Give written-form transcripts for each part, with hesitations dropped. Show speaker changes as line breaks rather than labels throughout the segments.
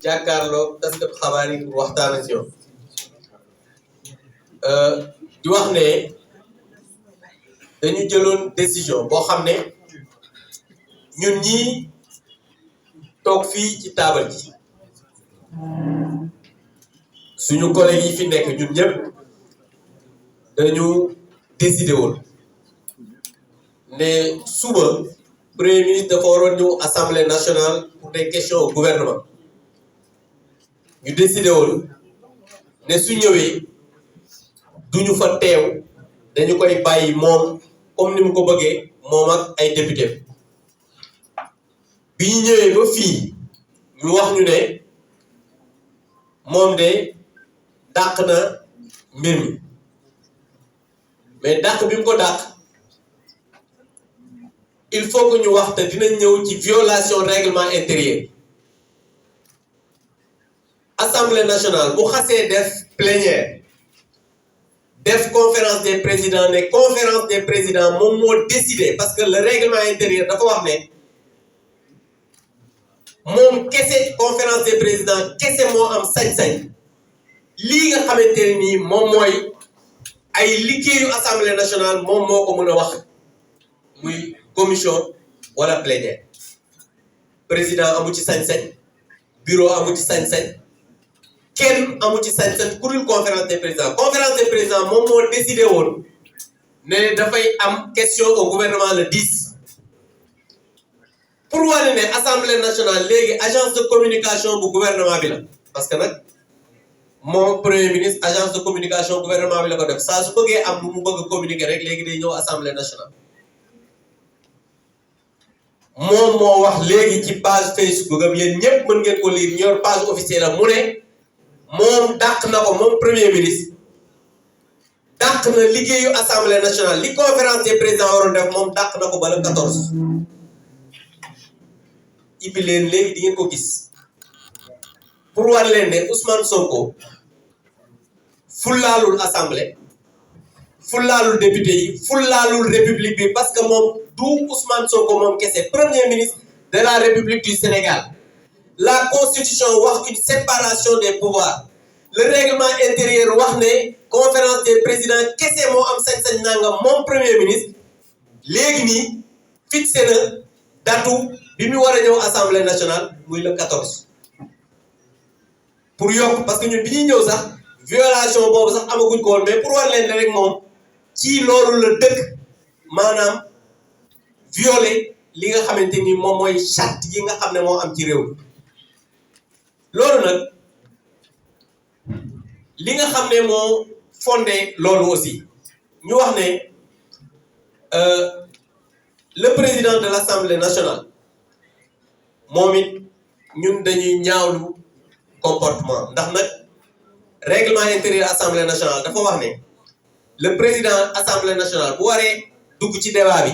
jàkkaarloo taskatu xabaar yi pour waxtaan ak ñoom di wax ne dañu jëloon décision boo xam ne ñun ñii toog fii ci taabal ji suñu collègues yi fi nekk ñun ñëpp dañu décidé woon ne suba premier ministre dafa waroon ñëw assemblée nationale pour des questions au gouvernement ñu décidé woon ne su ñëwee duñu fa teew dañu koy bàyyi moom comme ni mu ko bëggee moom ak ay député bi ñu ñëwee ba fii ñu wax ñu ne moom de dàq na mbir mi mais dàq bi mu ko dàq il faut que ñu wax te dinañ ñëw ci violation règlement intérieur assemblée nationale bu xasee def plénière def conférence des présidents ne conférence des présidents moom moo décidé parce que le règlement intérieur dafa wax ne moom kese conférence des présidents kese moo am sañ-sañ lii nga xamante ne nii moom mooy ay liggéeyu assemblée nationale moom moo ko mën a wax muy commission wala plénière président amu ci sañ-sañ bureau amu ci sañ-sañ kenn amu ci sañ-sañ ku dul conférence des présidents moom moo décidé woon ne dafay am question au gouvernement le 10 pour wane ne assemblée nationale léegi agence de communication bu gouvernement bi la parce que nag moom premier ministre agence de communication gouvernement bi la ko def saa su bëggee am lu mu bëgg a communiquer rek léegi day ñëw assemblée nationale moom moo wax léegi ci page Facebook am yéen ñëpp mën ngeen ko lire ñor page officielle am mu ne moom dàq na ko moom premier ministre dàq na liggéeyu assemblée nationale li conférence des présidents waroon def moom dàq na ko ba le 14 ibi leen léegi di ngeen ko gis pour war leen ne Ousmane Sonko fullaalul assemblée fullaalul député yi fullaalul république bi parce que moom du Ousmane Sonko moom kese premier ministre de la république du Sénégal la constitution wax une séparation des pouvoirs le règlement intérieur wax ne conférence des présidents kese moo am sañ-sañ nangam moom premier ministre léegi nii fixé na datu bi mu war a ñëw assemblée nationale muy le 14 pour yokk parce que ñun bi ñuy ñëw sax violation boobu sax amaguñ ko woon mais pour war leen ne rek moom ci loolu la dëkk maanaam violer li nga xamante ni moom mooy charte yi nga xam ne moo am ci réew loolu nag li nga xam ne moo fondé loolu aussi ñu wax ne le président de l'Assemblée nationale moom it ñun dañuy ñaawlu comportement ndax nag règlement intérieur assemblée nationale dafa wax ne le président assemblée nationale bu waree dugg ci débat bi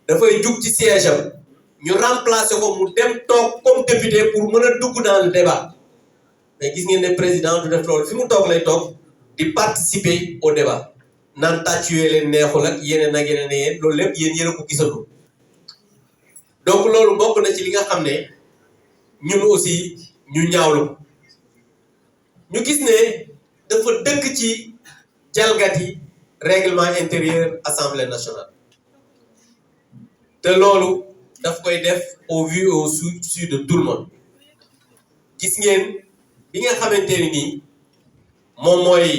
dafay jug ci siège am ñu remplacer ko mu dem toog comme député pour mën a dugg dans le débat mais gis ngeen ne président du def loolu fi mu toog lay toog di participer au débat naan tàccuwee leen neexul ak yeneen ak yeneen yéen loolu lépp yéen a ko gisatu donc loolu bokk na ci li nga xam ne ñun aussi ñu ñaawlu ñu gis ne dafa dëkk ci jalgati règlement intérieur assemblée nationale te loolu daf koy def au vu et au su de tout le monde gis ngeen bi nga xamante ni nii moom mooy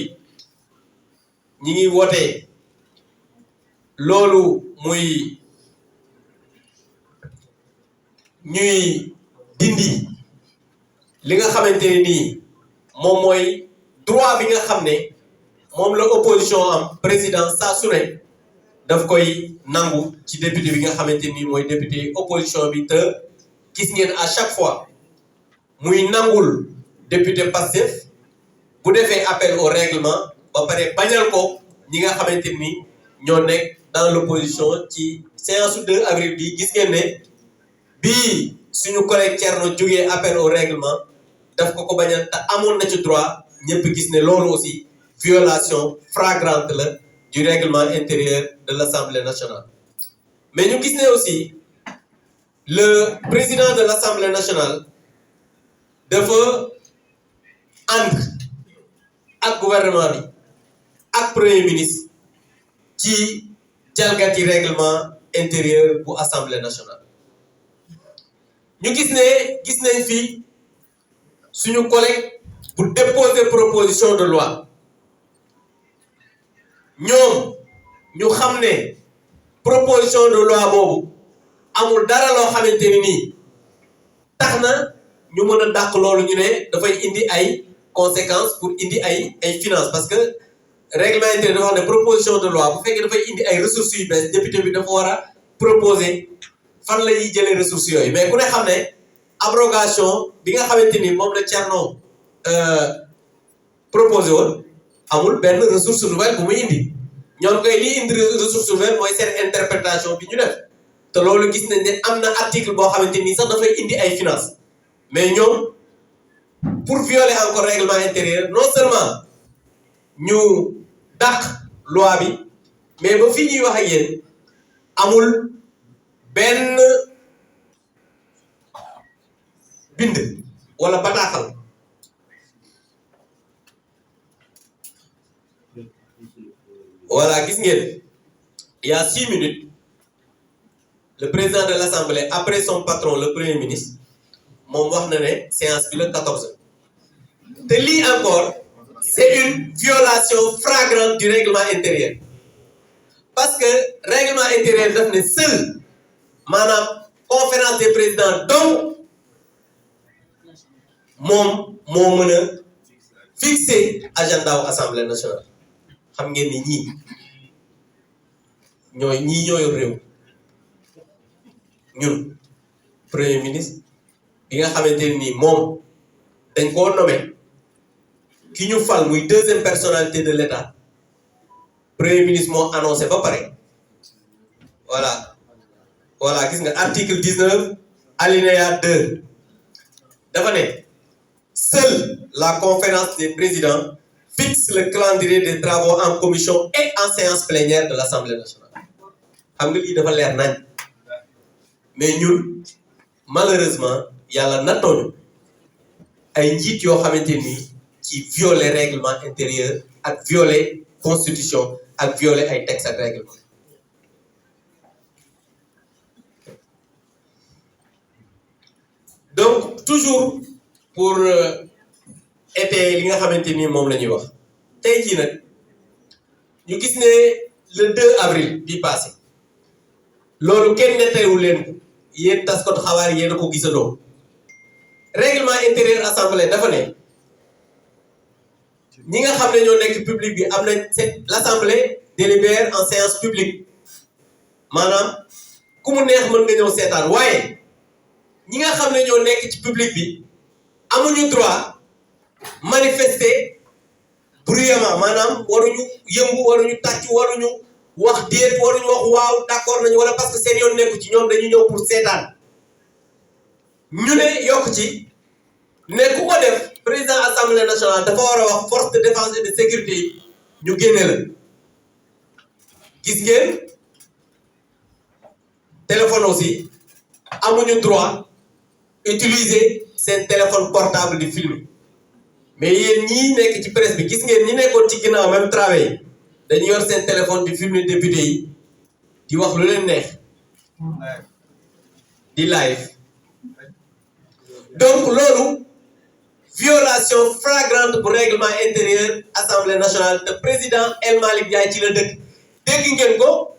ñi ngi wote loolu muy ñuy dindi li nga xamante ni nii moom mooy droit bi nga xam ne moom la opposition am président saa su ne daf koy nangu ci député bi nga xamante ni mooy député opposition bi te gis ngeen à chaque fois muy nangul député Pastef bu defee appel au règlement ba pare bañal ko ñi nga xamante ni ñoo nekk dans l'opposition ci séance su 2 avril bi gis ngeen ne bii suñu collègue Thierno jógee appel au règlement daf ko bañal te amoon na ci droit ñëpp gis ne loolu aussi violation flagrante la du règlement intérieur de l'Assemblée nationale mais ñu gis ne aussi le président de l'Assemblée nationale dafa ànd ak gouvernement bi ak premier ministre ci jalgati règlement intérieur bu assemblée nationale. ñu gis nañ fi suñu collègue bu déposer proposition de loi ñoom ñu xam ne proposition de loi boobu amul dara loo xamante ni nii tax na ñu mën a dàq loolu ñu ne dafay indi ay conséquences pour indi ay finances parce que règlement intérieur dafa wax ne proposition de loi bu fekkee dafay indi ay ressources yu bees député bi dafa war a proposer fan la ñuy jëlee ressources yooyu mais ku ne xam ne abrogation bi nga xamante ni moom la Thierno proposé woon amul benn ressource nouvelle bu muy indi ñoom koy lii indi ressource nouvelle mooy seen interprétation bi ñu def te loolu gis nañ ne am na article boo xamante ni sax dafay indi ay finances mais ñoom pour violer encore règlement intérieur non seulement ñu dàq loi bi mais ba fii ñuy wax ak yéen amul benn bind wala bataaxal voilà gis ngeen il y a 6 minutes le président de l'Assemblée après son patron le premier ministre moom wax na ne séance bi le 14 te lii encore c'est une violation flagrante du règlement intérieur parce que règlement intérieur daf ne seul maanaam conférence des présidents donc moom moo mën a fixer agenda wu assemblée nationale xam ngeen ni ñii ñoo yor réew ñun premier ministre bi nga xamante ne nii moom dañ koo nommé ki ñu fal muy deuxième personnalité de l'État premier ministre moo annoncé ba pare voilà gis nga article 19 alinéa 2 dafa ne seule la conférence des présidents fixe le calendrier des travaux en commission et en séance plénière de l'Assemblée nationale xam nga lii dafa leer nañ mais ñun malheureusement yàlla nattooñu ay njiit yoo xamante ni ci violer règlement intérieur ak violer constitution ak violer ay textes ak règlement donc toujours pour étayer li nga xamante ni moom la ñuy wax tey jii nag ñu gis ne le 2 avril bi passé loolu kenn nettaliwul leen ko yéen taskatu xabaar yéen a ko gisandoo règlement intérieur assemblée dafa ne ñi nga xam ne ñoo nekk public bi am nañ l'assemblée délibère en séance publique maanaam ku mu neex mën nga ñëw seetaan waaye ñi nga xam ne ñoo nekk ci public bi amuñu droit manifester bruyamment maanaam waruñu yëngu waruñu tàcc waruñu wax déet waruñu wax waaw d'accord nañu wala parce que seen yoon nekku ci ñoom dañu ñëw pour seetaan ñu ne yokk ci ne ku ko def président assemblée nationale dafa war a wax force de défense et de sécurité yi ñu génne la gis ngeen téléphone aussi amuñu droit utiliser seen téléphone portable di filmer mais yéen ñii nekk ci presse bi gis ngeen ñi nekkoon ci ginnaaw même travail dañu yor seen téléphone di filmer député yi di wax lu leen neex di live donc loolu violation flagrante bu règlement intérieur assemblée nationale te président El Malick Ndiaye ci la dëkk dégg ngeen ko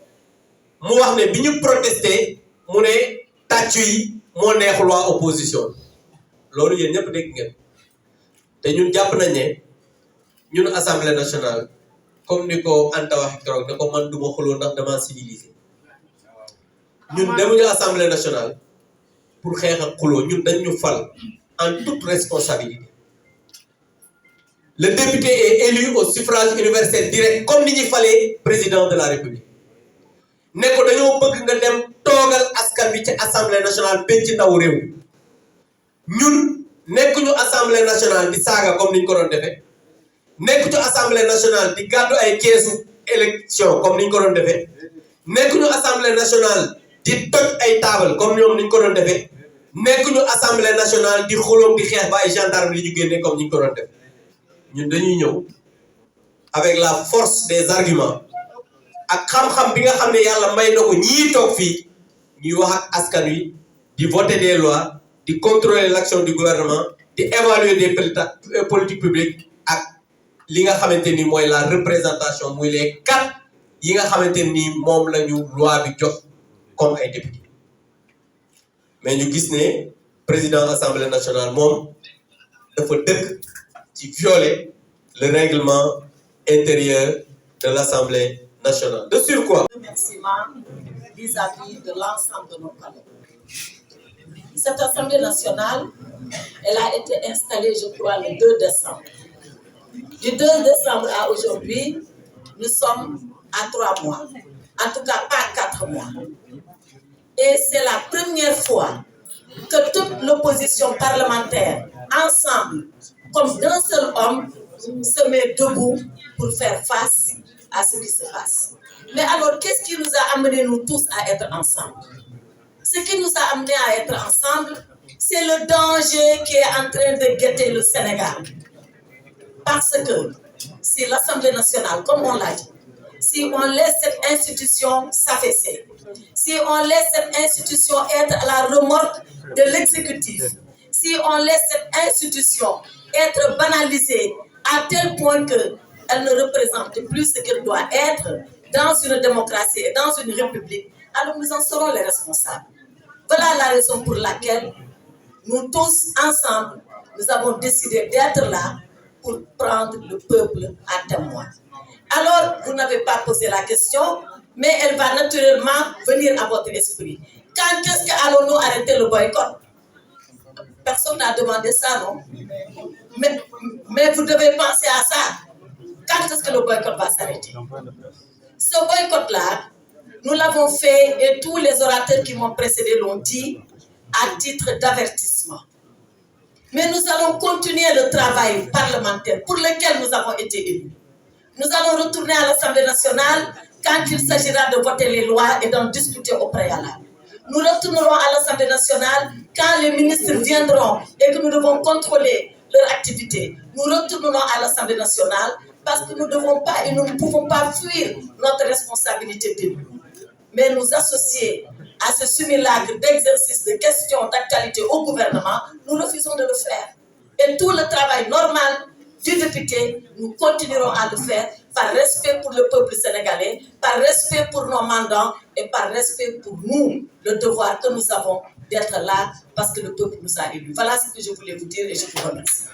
mu wax ne bi ñu protesté mu ne tàccu yi moo neexul waa opposition loolu yéen ñëpp dégg ngeen te ñun jàpp nañ ne ñun assemblée nationale comme ni ko Anta wax keroog ne ko man duma xuloo ndax dama civilisé ñun demuñu assemblée nationale pour xeex ak xuloo ñun dañ ñu fal en toute responsabilité le député est élu au suffrage universel direct comme ni ñu falee président de la république ne ko dañoo bëgg nga dem toogal askan bi ci assemblée nationale penc ndaw réew ñun nekkuñu assemblée nationale di saaga comme ni ñu ko doon defee nekkuñu assemblée nationale di gàddu ay keesu élection comme ni ñu ko doon defee nekkuñu assemblée nationale di toj ay table comme ñoom ni ñu ko doon defee nekkuñu assemblée nationale di xulóom di xeex ba ay gendarme di ñu génne comme ni ñu ko doon def ñun dañuy ñëw avec la force des arguments ak xam-xam bi nga xam ne yàlla may na ko ñii toog fii ñuy wax ak askan wi di voter des lois di contrôler l'action du gouvernement di évaluer des politiques publiques ak li nga xamante ni mooy la représentation muy les 4 yi nga xamante ni moom la ñu loi bi jox comme ay député mais ñu gis ne président assemblée nationale moom dafa dëkk ci violer le règlement intérieur de l'Assemblée nationale. De surcroît,
remerciement vis-à-vis de l'ensemble de nos collègues. Cette Assemblée nationale, elle a été installée, je crois, le 2 décembre. Du 2 décembre à aujourd'hui, nous sommes à 3 mois. En tout cas, pas 4 mois. Et c'est la première fois que toute l'opposition parlementaire, ensemble, comme d'un seul homme, se met debout pour faire face à ce qui se passe. Mais alors, qu'est-ce qui nous a amenés, nous tous, à être ensemble? Ce qui nous a amenés à être ensemble, c'est le danger qui est en train de guetter le Sénégal. Parce que si l'Assemblée nationale, comme on l'a dit, si on laisse cette institution s'affaisser, si on laisse cette institution être à la remorque de l'exécutif, si on laisse cette institution être banalisée à tel point qu'elle ne représente plus ce qu'elle doit être dans une démocratie et dans une république, alors nous en serons les responsables. Voilà la raison pour laquelle nous tous ensemble, nous avons décidé d'être là pour prendre le peuple à témoin. Alors, vous n'avez pas posé la question, mais elle va naturellement venir à votre esprit. Quand est-ce qu'allons-nous arrêter le boycott? Personne n'a demandé ça, non? Mais vous devez penser à ça. Quand est-ce que le boycott va s'arrêter? Ce boycott-là, nous l'avons fait et tous les orateurs qui m'ont précédé l'ont dit à titre d'avertissement. Mais nous allons continuer le travail parlementaire pour lequel nous avons été élus. Nous allons retourner à l'Assemblée nationale quand il s'agira de voter les lois et d'en discuter au préalable. Nous retournerons à l'Assemblée nationale quand les ministres viendront et que nous devons contrôler leur activité. Nous retournerons à l'Assemblée nationale parce que nous ne devons pas et nous ne pouvons pas fuir notre responsabilité d'élu. Mais nous associer à ce simulacre d'exercice de questions d'actualité au gouvernement, nous refusons de le faire. Et tout le travail normal du député, nous continuerons à le faire par respect pour le peuple sénégalais, par respect pour nos mandants et par respect pour nous, le devoir que nous avons d'être là parce que le peuple nous a élus. Voilà ce que je voulais vous dire et je vous remercie.